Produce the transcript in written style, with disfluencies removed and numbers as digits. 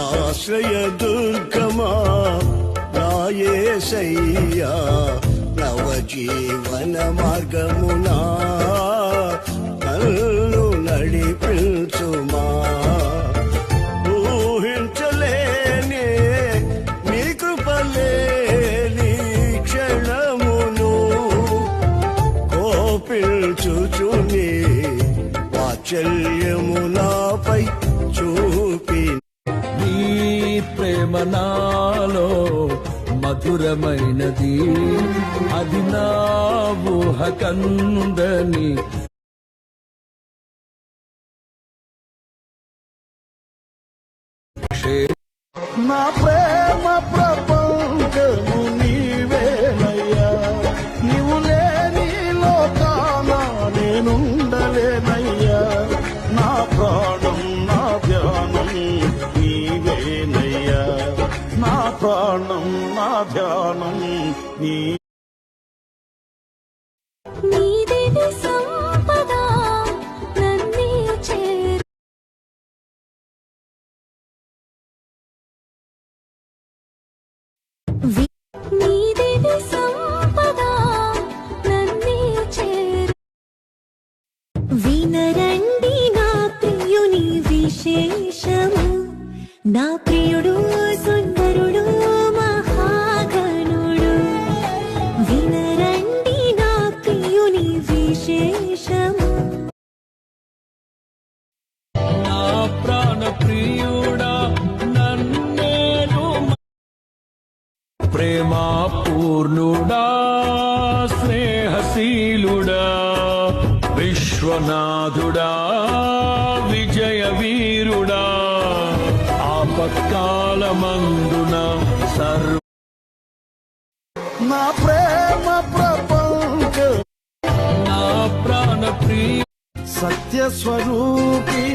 ఆశ్రయ దుర్గమా నా యేసయ్యా నవజీవన మార్గమునా నన్ను నడిపించుమా ఊహించలేనే నీ కృపలేని క్షణమును కోపించుచుని వాత్సల్యము నాపై చూపి నీ ప్రేమ నాలో మధురమైనది అది నా ఊహ కందని నా ప్రేమ ప్రపంచము నీవేనయ్యా నీవు లేని లోకాన నేనుండలేనయ్యా నా ప్రాణం నా ధ్యానం నీవేనయ్యా నా ప్రాణం నా ధ్యానం నీ వినరండి నా ప్రియుని విశేషము నా ప్రియుడు సుందరుడు మహాగణుడు వినరండి నా ప్రియుని విశేషము నా ప్రాణ ప్రియుడా నన్నేను ప్రేమా పూర్ణుడా స్నేహశీలుడా విశ్వనాథుడా విజయ వీరుడా ఆపత్కాలమందున సర్వ నా ప్రేమ ప్రపంచ నా ప్రాణ ప్రియ సత్య స్వరూపి